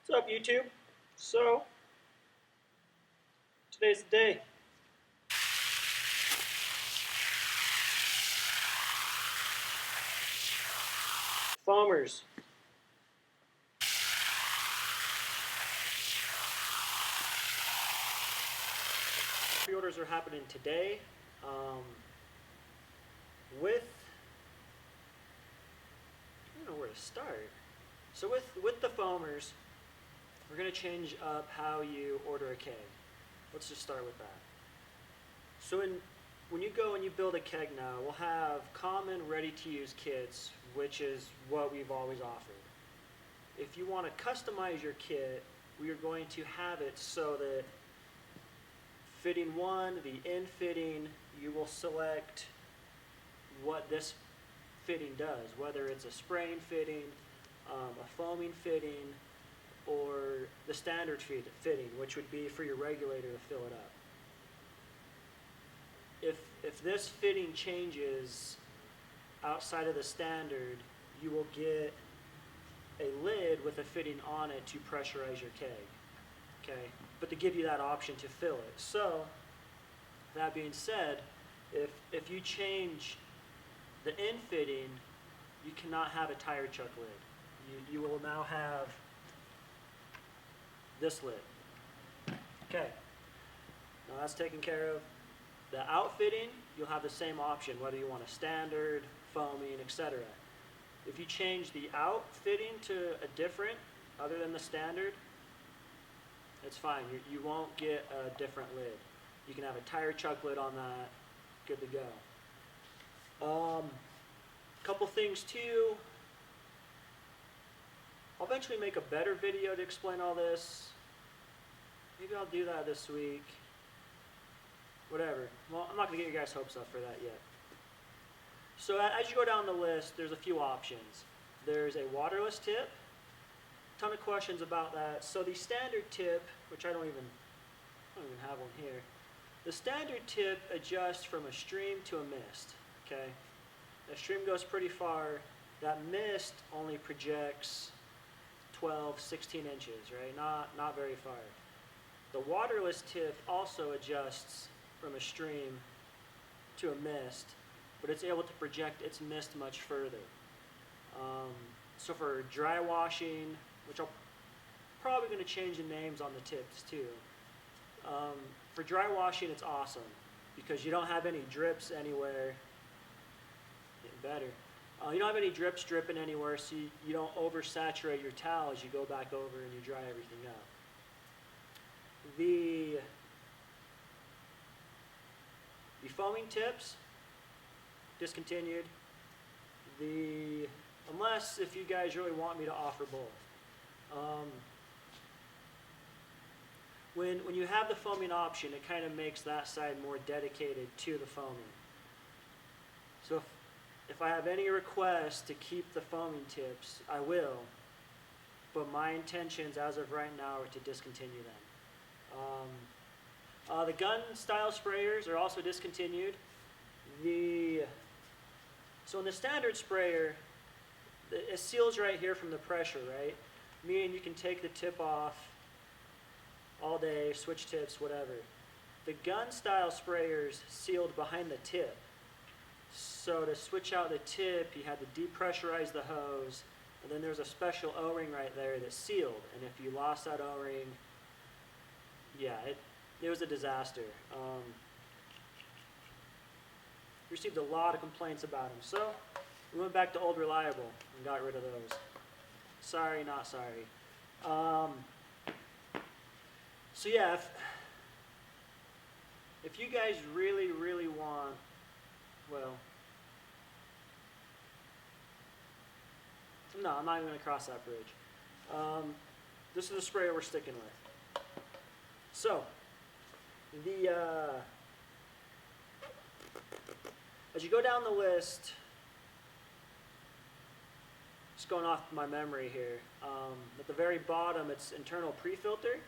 What's up, YouTube? So, today's the day. Foamers. Pre-orders are happening today. With, I don't know where to start. So with the foamers, we're gonna change up how you order a keg. Let's just start with that. So when you go and you build a keg now, we'll have common ready-to-use kits, which is what we've always offered. If you want to customize your kit, we are going to have it so that fitting 1, the in fitting, you will select what this fitting does, whether it's a spraying fitting, a foaming fitting, or the standard fitting, which would be for your regulator to fill it up. If this fitting changes outside of the standard, you will get a lid with a fitting on it to pressurize your keg, okay? But to give you that option to fill it. So, that being said, if you change the in fitting, you cannot have a tire chuck lid. You will now have this lid. Okay, now that's taken care of. The outfitting, you'll have the same option, whether you want a standard, foaming, etc. If you change the outfitting to a different, other than the standard, it's fine. You won't get a different lid. You can have a tire chuck lid on that, good to go. Couple things too. I'll eventually make a better video to explain all this. Maybe I'll do that this week. Whatever. Well, I'm not going to get your guys' hopes up for that yet. So as you go down the list, there's a few options. There's a waterless tip. Ton of questions about that. So the standard tip, which I don't even have one here. The standard tip adjusts from a stream to a mist. Okay. The stream goes pretty far. That mist only projects 12, 16 inches, right? Not very far. The waterless tip also adjusts from a stream to a mist, but it's able to project its mist much further. So for dry washing, which I'm probably going to change the names on the tips too. For dry washing, it's awesome because you don't have any drips anywhere. Getting better. You don't have any drips dripping anywhere, so you don't oversaturate your towel as you go back over and you dry everything up. The foaming tips, discontinued. Unless if you guys really want me to offer both. When you have the foaming option, it kind of makes that side more dedicated to the foaming. So if I have any requests to keep the foaming tips, I will. But my intentions as of right now are to discontinue them. The gun style sprayers are also discontinued. So in the standard sprayer, it seals right here from the pressure, right? Meaning you can take the tip off all day, switch tips, whatever. The gun style sprayers sealed behind the tip. So to switch out the tip, you had to depressurize the hose, and then there's a special O-ring right there that's sealed. And if you lost that O-ring, yeah, it was a disaster. Received a lot of complaints about them. So we went back to old reliable and got rid of those. Sorry, not sorry. So yeah, if you guys really, really want, well, no, I'm not even going to cross that bridge. This is the sprayer we're sticking with. So, as you go down the list, just going off my memory here, at the very bottom it's internal pre-filter.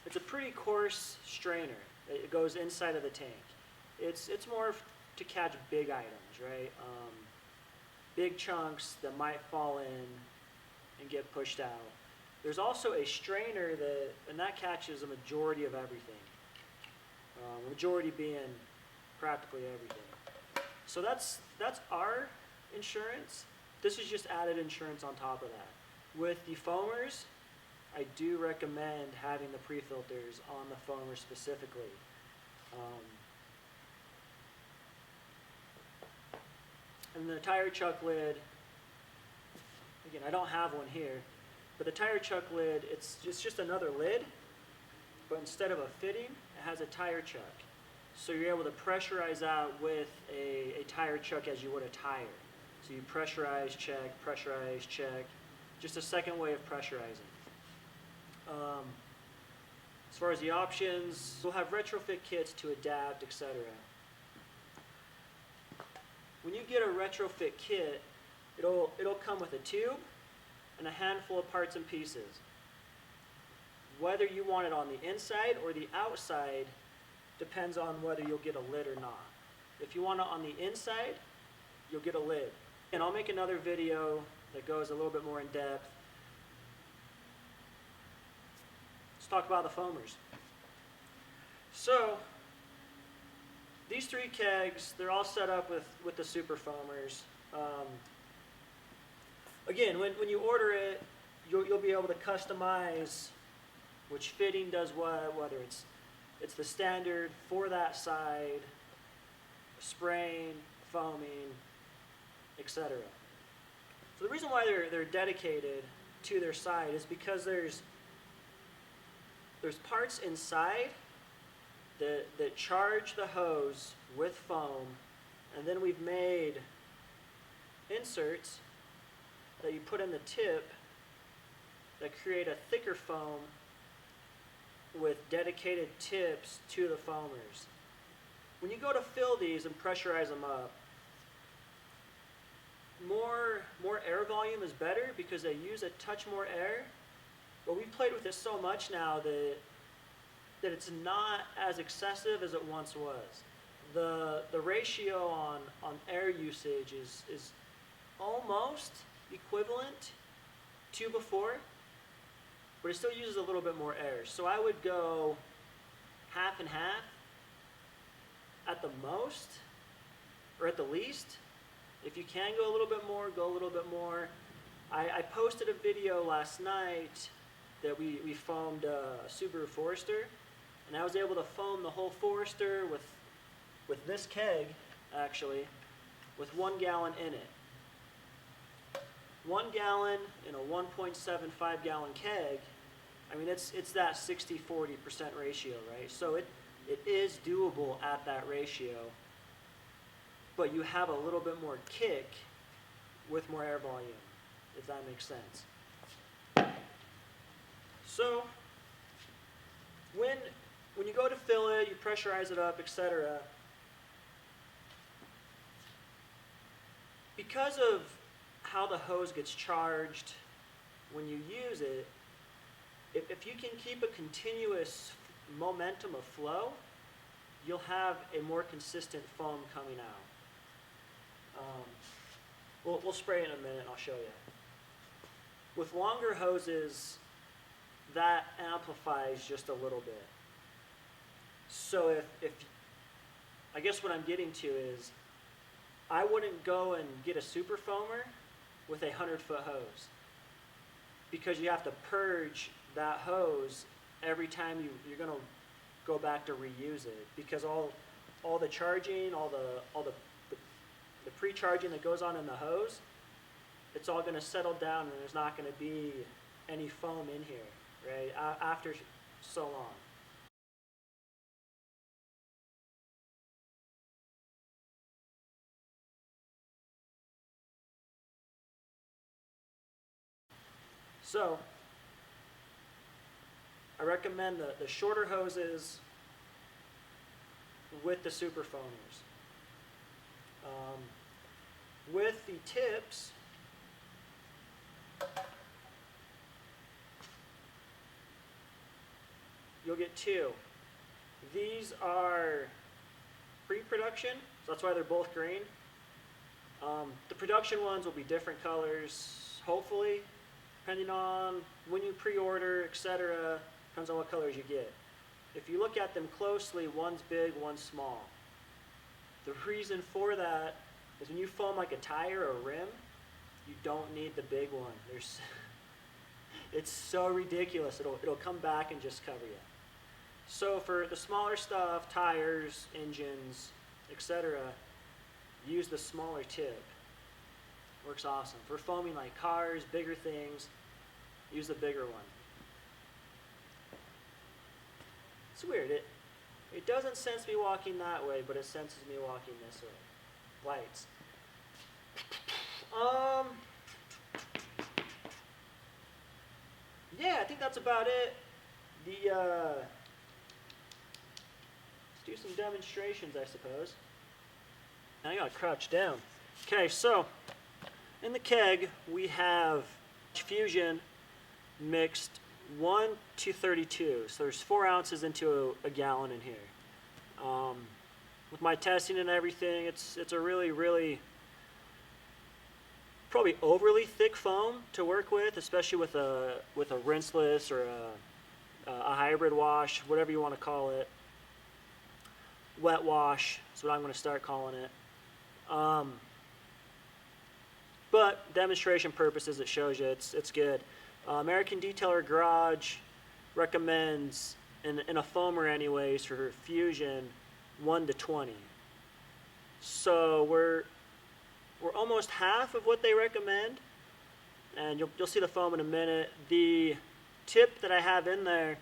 It's a pretty coarse strainer. It goes inside of the tank. It's more to catch big items, right? Big chunks that might fall in and get pushed out. There's also a strainer that catches a majority of everything. The majority being practically everything. So that's our insurance. This is just added insurance on top of that. With the foamers, I do recommend having the pre-filters on the foamer specifically. And the tire chuck lid, again, I don't have one here, but the tire chuck lid, it's just another lid, but instead of a fitting, it has a tire chuck. So you're able to pressurize out with a tire chuck as you would a tire. So you pressurize, check, just a second way of pressurizing. As far as the options, we'll have retrofit kits to adapt, etc. When you get a retrofit kit, it'll come with a tube and a handful of parts and pieces. Whether you want it on the inside or the outside depends on whether you'll get a lid or not. If you want it on the inside, you'll get a lid. And I'll make another video that goes a little bit more in depth. Let's talk about the foamers. So, these 3 kegs, they're all set up with the super foamers. Again, when you order it, you'll be able to customize which fitting does what, whether it's the standard for that side, spraying, foaming, etc. So the reason why they're dedicated to their side is because there's parts inside that charge the hose with foam, and then we've made inserts that you put in the tip that create a thicker foam with dedicated tips to the foamers. When you go to fill these and pressurize them up, more air volume is better because they use a touch more air, but we've played with this so much now that it's not as excessive as it once was. The ratio on air usage is almost equivalent to before, but it still uses a little bit more air. So I would go half and half at the most, or at the least. If you can go a little bit more, go a little bit more. I posted a video last night that we foamed a Subaru Forester, and I was able to foam the whole Forester with this keg, actually, with 1 gallon in it. 1 gallon in a 1.75 gallon keg, I mean, it's that 60-40% ratio, right? So it is doable at that ratio, but you have a little bit more kick with more air volume, if that makes sense. So when you go to fill it, you pressurize it up, etc. Because of how the hose gets charged when you use it, if you can keep a continuous momentum of flow, you'll have a more consistent foam coming out. We'll spray it in a minute and I'll show you. With longer hoses, that amplifies just a little bit. So if I guess what I'm getting to is, I wouldn't go and get a super foamer with a 100-foot hose, because you have to purge that hose every time you're going to go back to reuse it, because all the charging, all the pre-charging that goes on in the hose, it's all going to settle down and there's not going to be any foam in here, right, after so long. So I recommend the shorter hoses with the super foamers. With the tips, you'll get 2. These are pre-production, so that's why they're both green. The production ones will be different colors, hopefully, depending on when you pre-order, etc. Depends on what colors you get. If you look at them closely, one's big, one's small. The reason for that is when you foam like a tire or rim, you don't need the big one. It's so ridiculous. It'll come back and just cover you. So for the smaller stuff, tires, engines, etc., use the smaller tip. Works awesome. For foaming like cars, bigger things, use the bigger one. It's weird. It doesn't sense me walking that way, but it senses me walking this way. Lights. Yeah, I think that's about it. Let's do some demonstrations, I suppose. I gotta crouch down. Okay, so in the keg we have Fusion mixed 1 to 32. So there's 4 ounces into a gallon in here. With my testing and everything, it's a really probably overly thick foam to work with, especially with a rinseless or a hybrid wash, whatever you want to call it. Wet wash is what I'm going to start calling it. But demonstration purposes, it shows you it's good. American Detailer Garage recommends, in a foamer anyways, for Fusion, 1 to 20. So we're almost half of what they recommend, and you'll see the foam in a minute. The tip that I have in there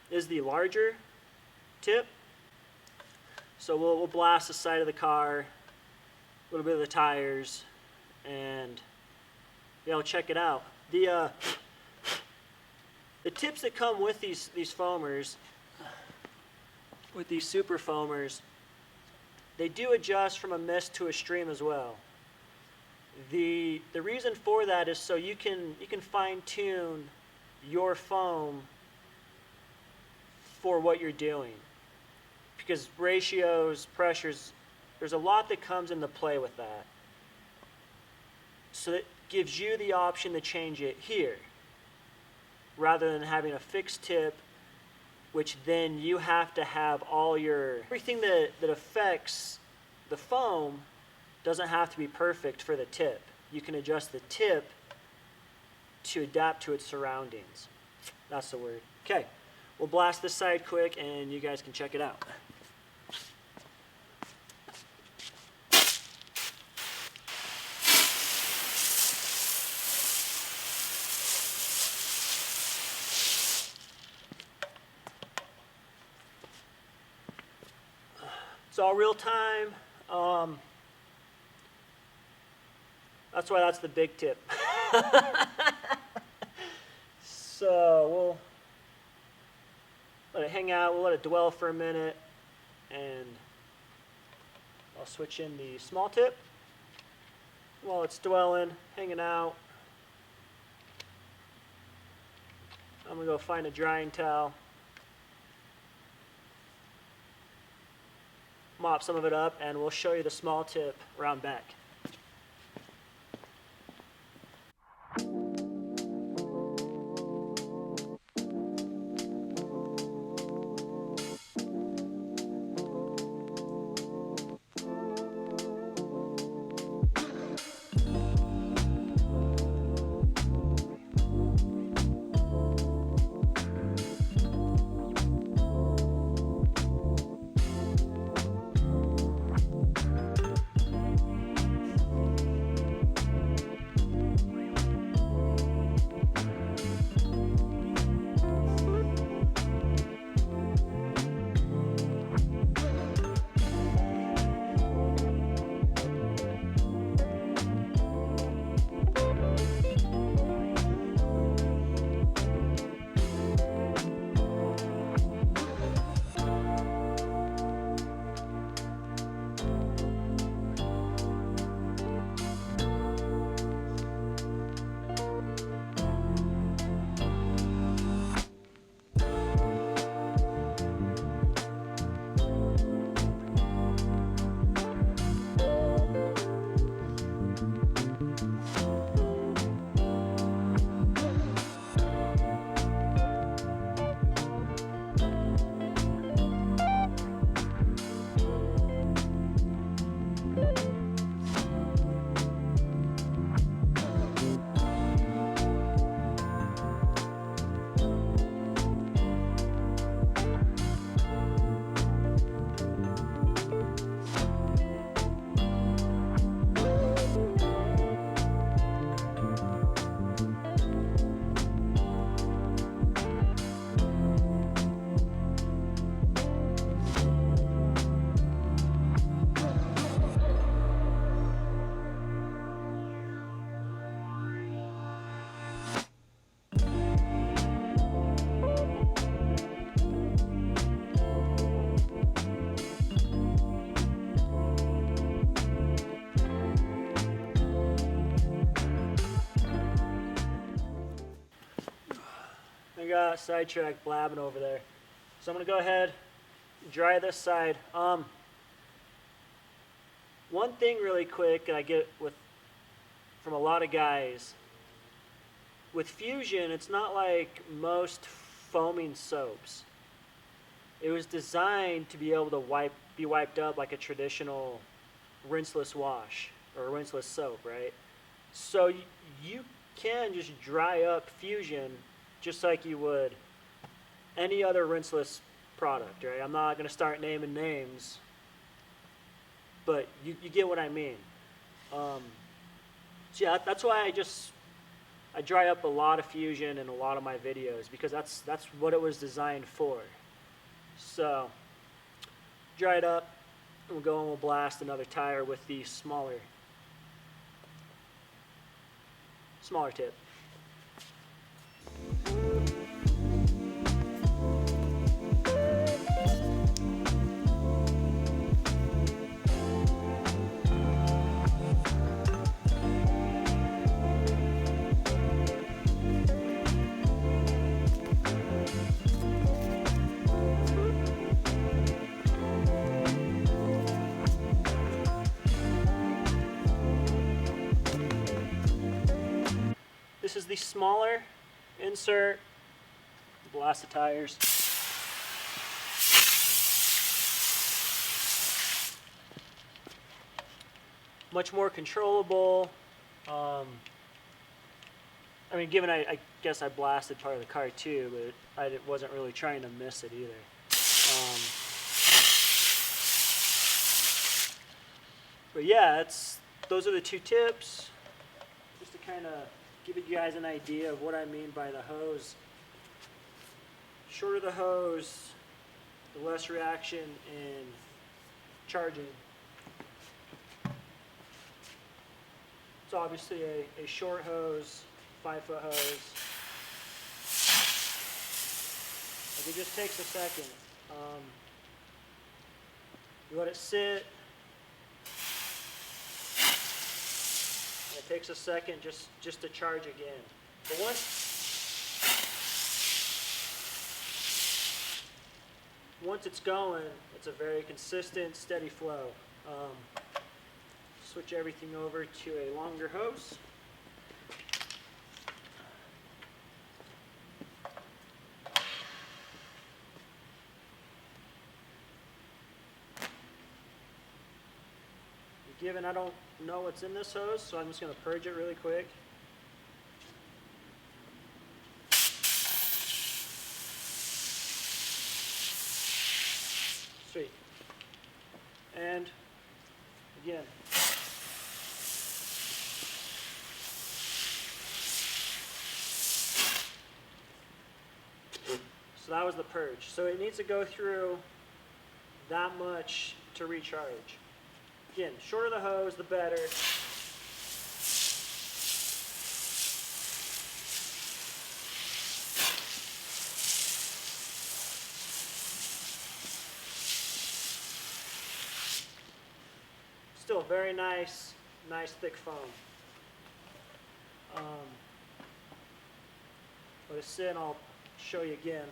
is the larger tip. So we'll blast the side of the car, a little bit of the tires, and yeah, we'll check it out. The tips that come with these foamers, with these super foamers, they do adjust from a mist to a stream as well. The reason for that is so you can fine tune your foam for what you're doing. Because ratios, pressures, there's a lot that comes into play with that. So it gives you the option to change it here, rather than having a fixed tip, which then you have to have everything that affects the foam doesn't have to be perfect for the tip. You can adjust the tip to adapt to its surroundings. That's the word. Okay, we'll blast this side quick and you guys can check it out. It's all real time. That's why that's the big tip. So we'll let it hang out, we'll let it dwell for a minute, and I'll switch in the small tip while it's dwelling, hanging out. I'm gonna go find a drying towel, mop some of it up, and we'll show you the small tip around back. got sidetracked blabbing over there. So I'm going to go ahead and dry this side. One thing really quick I get from a lot of guys, with Fusion, it's not like most foaming soaps. It was designed to be able to be wiped up like a traditional rinseless wash or rinseless soap, right? So you can just dry up Fusion just like you would any other rinseless product, right? I'm not going to start naming names, but you get what I mean. So yeah, that's why I dry up a lot of Fusion in a lot of my videos, because that's what it was designed for. So dry it up, and we'll go and we'll blast another tire with the smaller tip. This is the smaller insert, blast the tires. Much more controllable. I mean, given I guess I blasted part of the car too, but I wasn't really trying to miss it either. But yeah, those are the two tips, just to kind of give you guys an idea of what I mean by the hose. Shorter the hose, the less reaction in charging. It's obviously a short hose, 5-foot hose. Like, it just takes a second. You let it sit. It takes a second just to charge again. But once it's going, it's a very consistent, steady flow. Switch everything over to a longer hose. Given I don't know what's in this hose, so I'm just going to purge it really quick. Sweet. And again, so that was the purge. So it needs to go through that much to recharge. Again, shorter the hose, the better. Still very nice thick foam. Let it sit and I'll show you again.